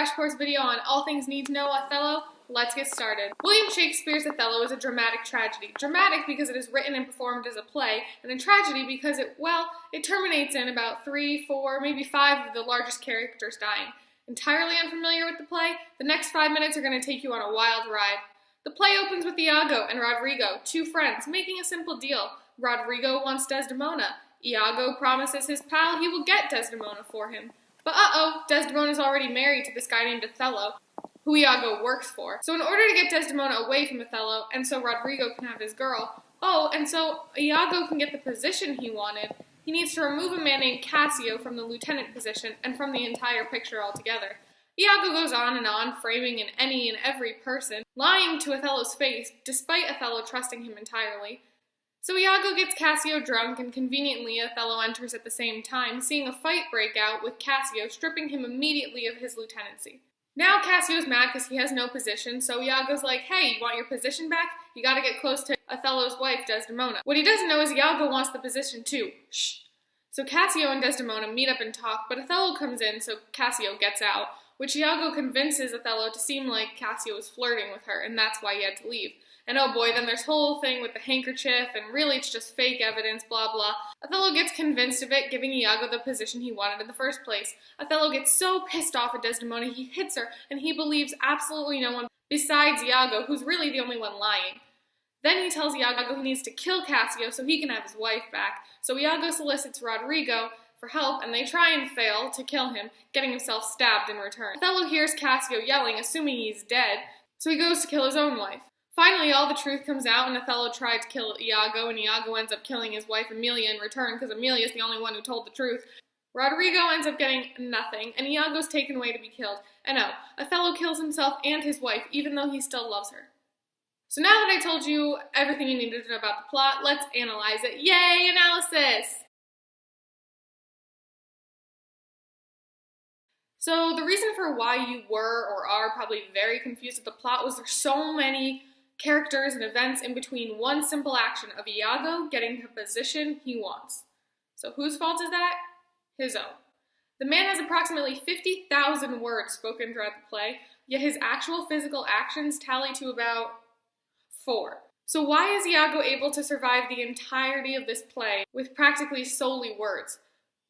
crash course video on all things need to know Othello. Let's get started. William Shakespeare's Othello is a dramatic tragedy. Dramatic because it is written and performed as a play, and a tragedy because it terminates in about 3, 4, maybe 5 of the largest characters dying. Entirely unfamiliar with the play? The next 5 minutes are going to take you on a wild ride. The play opens with Iago and Roderigo, 2 friends, making a simple deal. Roderigo wants Desdemona. Iago promises his pal he will get Desdemona for him. But Desdemona's already married to this guy named Othello, who Iago works for. So in order to get Desdemona away from Othello, and so Roderigo can have his girl, and so Iago can get the position he wanted, he needs to remove a man named Cassio from the lieutenant position and from the entire picture altogether. Iago goes on, framing in any and every person, lying to Othello's face, despite Othello trusting him entirely. So Iago gets Cassio drunk, and conveniently Othello enters at the same time, seeing a fight break out with Cassio stripping him immediately of his lieutenancy. Now Cassio's mad because he has no position, so Iago's like, hey, you want your position back? You gotta get close to Othello's wife, Desdemona. What he doesn't know is Iago wants the position too. Shh. So Cassio and Desdemona meet up and talk, but Othello comes in, so Cassio gets out, which Iago convinces Othello to seem like Cassio was flirting with her, and that's why he had to leave. And oh boy, then there's whole thing with the handkerchief, and really it's just fake evidence, blah blah. Othello gets convinced of it, giving Iago the position he wanted in the first place. Othello gets so pissed off at Desdemona, he hits her, and he believes absolutely no one besides Iago, who's really the only one lying. Then he tells Iago he needs to kill Cassio so he can have his wife back. So Iago solicits Roderigo for help, and they try and fail to kill him, getting himself stabbed in return. Othello hears Cassio yelling, assuming he's dead, so he goes to kill his own wife. Finally, all the truth comes out, and Othello tried to kill Iago, and Iago ends up killing his wife Emilia in return, because Emilia's the only one who told the truth. Roderigo ends up getting nothing, and Iago's taken away to be killed. And Othello kills himself and his wife, even though he still loves her. So now that I told you everything you needed to know about the plot, let's analyze it. Yay, analysis! So the reason for why you were or are probably very confused with the plot was there's so many characters and events in between one simple action of Iago getting the position he wants. So whose fault is that? His own. The man has approximately 50,000 words spoken throughout the play, yet his actual physical actions tally to about 4. So why is Iago able to survive the entirety of this play with practically solely words?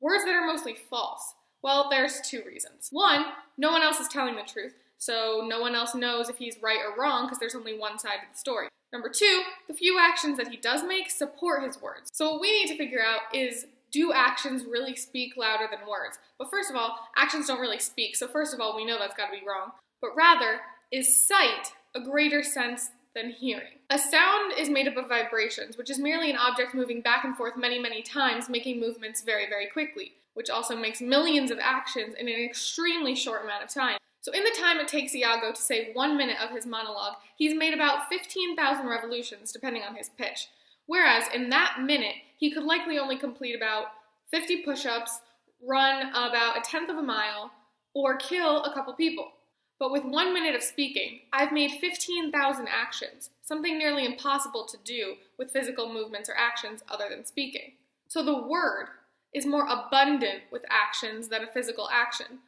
Words that are mostly false. Well, there's 2 reasons. 1, no one else is telling the truth, so no one else knows if he's right or wrong because there's only one side of the story. Number 2, the few actions that he does make support his words. So what we need to figure out is, do actions really speak louder than words? But first of all, actions don't really speak, so first of all, we know that's got to be wrong. But rather, is sight a greater sense than hearing? A sound is made up of vibrations, which is merely an object moving back and forth many, many times, making movements very, very quickly, which also makes millions of actions in an extremely short amount of time. So in the time it takes Iago to say 1 minute of his monologue, he's made about 15,000 revolutions, depending on his pitch. Whereas in that minute, he could likely only complete about 50 push-ups, run about 1/10 of a mile, or kill a couple people. But with 1 minute of speaking, I've made 15,000 actions, something nearly impossible to do with physical movements or actions other than speaking. So the word is more abundant with actions than a physical action.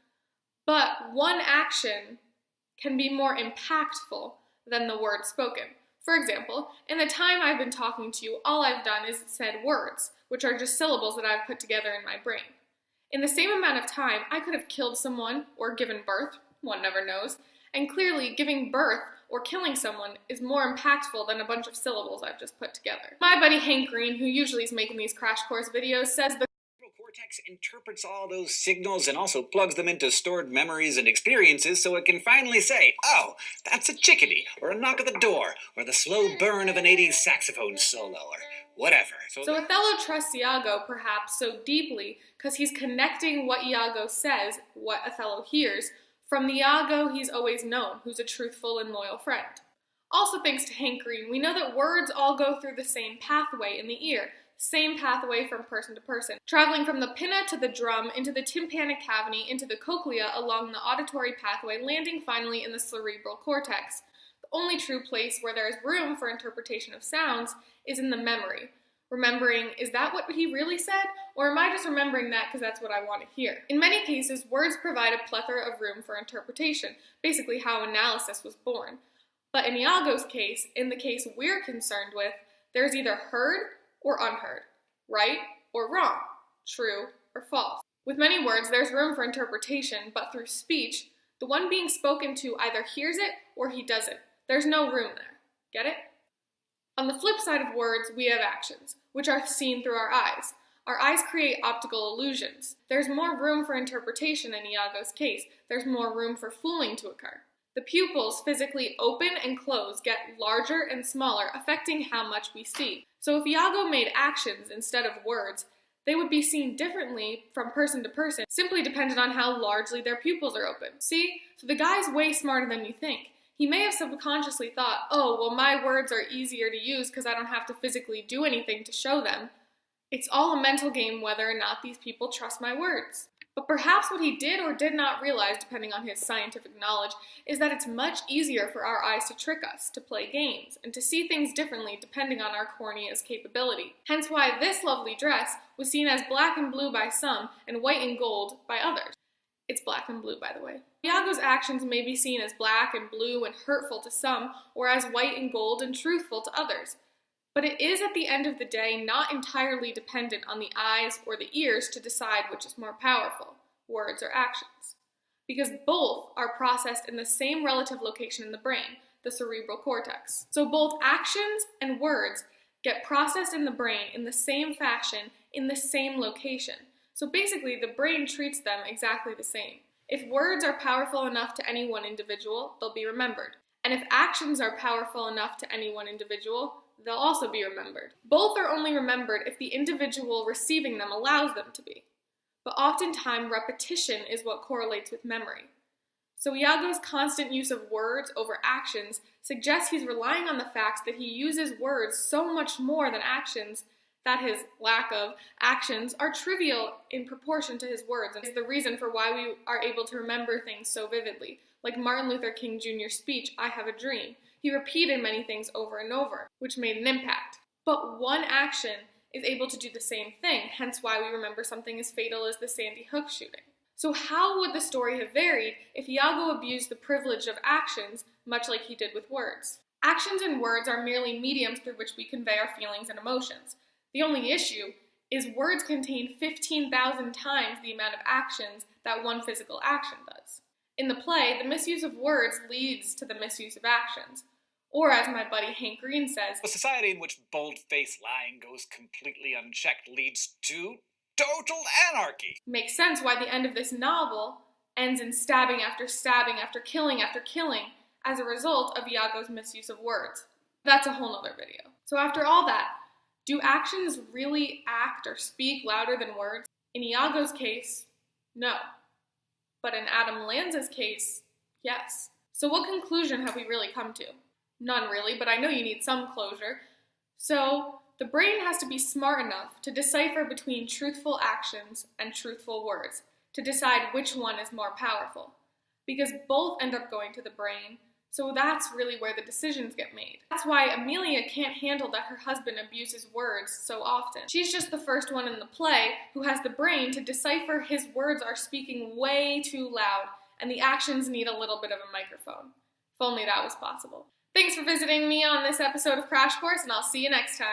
But one action can be more impactful than the word spoken. For example, in the time I've been talking to you, all I've done is said words, which are just syllables that I've put together in my brain. In the same amount of time, I could have killed someone or given birth, one never knows, and clearly giving birth or killing someone is more impactful than a bunch of syllables I've just put together. My buddy Hank Green, who usually is making these crash course videos, says the cortex interprets all those signals and also plugs them into stored memories and experiences so it can finally say, oh, that's a chickadee, or a knock at the door, or the slow burn of an 80s saxophone solo, or whatever. So Othello trusts Iago, perhaps, so deeply because he's connecting what Iago says, what Othello hears, from the Iago he's always known, who's a truthful and loyal friend. Also thanks to Hank Green, we know that words all go through the same pathway in the ear, same pathway from person to person, traveling from the pinna to the drum, into the tympanic cavity, into the cochlea, along the auditory pathway, landing finally in the cerebral cortex. The only true place where there is room for interpretation of sounds is in the memory, remembering, is that what he really said? Or am I just remembering that because that's what I want to hear? In many cases, words provide a plethora of room for interpretation, basically how analysis was born. But in Iago's case, in the case we're concerned with, there's either heard or unheard, right or wrong, true or false. With many words, there's room for interpretation, but through speech, the one being spoken to either hears it or he doesn't. There's no room there. Get it? On the flip side of words, we have actions, which are seen through our eyes. Our eyes create optical illusions. There's more room for interpretation in Iago's case. There's more room for fooling to occur. The pupils physically open and close, get larger and smaller, affecting how much we see. So if Iago made actions instead of words, they would be seen differently from person to person, simply dependent on how largely their pupils are open. See? So the guy's way smarter than you think. He may have subconsciously thought, oh, well, my words are easier to use because I don't have to physically do anything to show them. It's all a mental game whether or not these people trust my words. But perhaps what he did or did not realize, depending on his scientific knowledge, is that it's much easier for our eyes to trick us, to play games, and to see things differently depending on our cornea's capability. Hence why this lovely dress was seen as black and blue by some and white and gold by others. It's black and blue, by the way. Iago's actions may be seen as black and blue and hurtful to some, or as white and gold and truthful to others. But it is at the end of the day not entirely dependent on the eyes or the ears to decide which is more powerful, words or actions. Because both are processed in the same relative location in the brain, the cerebral cortex. So both actions and words get processed in the brain in the same fashion, in the same location. So basically, the brain treats them exactly the same. If words are powerful enough to any one individual, they'll be remembered. And if actions are powerful enough to any one individual, they'll also be remembered. Both are only remembered if the individual receiving them allows them to be. But oftentimes, repetition is what correlates with memory. So Iago's constant use of words over actions suggests he's relying on the fact that he uses words so much more than actions that his lack of actions are trivial in proportion to his words, and is the reason for why we are able to remember things so vividly. Like Martin Luther King Jr.'s speech, "I have a dream." He repeated many things over and over, which made an impact. But one action is able to do the same thing, hence why we remember something as fatal as the Sandy Hook shooting. So how would the story have varied if Iago abused the privilege of actions, much like he did with words? Actions and words are merely mediums through which we convey our feelings and emotions. The only issue is words contain 15,000 times the amount of actions that one physical action does. In the play, the misuse of words leads to the misuse of actions. Or as my buddy Hank Green says, a society in which bold-faced lying goes completely unchecked leads to total anarchy. Makes sense why the end of this novel ends in stabbing after killing as a result of Iago's misuse of words. That's a whole nother video. So after all that, do actions really act or speak louder than words? In Iago's case, no. But in Adam Lanza's case, yes. So what conclusion have we really come to? None really, but I know you need some closure. So the brain has to be smart enough to decipher between truthful actions and truthful words, to decide which one is more powerful. Because both end up going to the brain, so that's really where the decisions get made. That's why Amelia can't handle that her husband abuses words so often. She's just the first one in the play who has the brain to decipher his words are speaking way too loud, and the actions need a little bit of a microphone. If only that was possible. Thanks for visiting me on this episode of Crash Course, and I'll see you next time.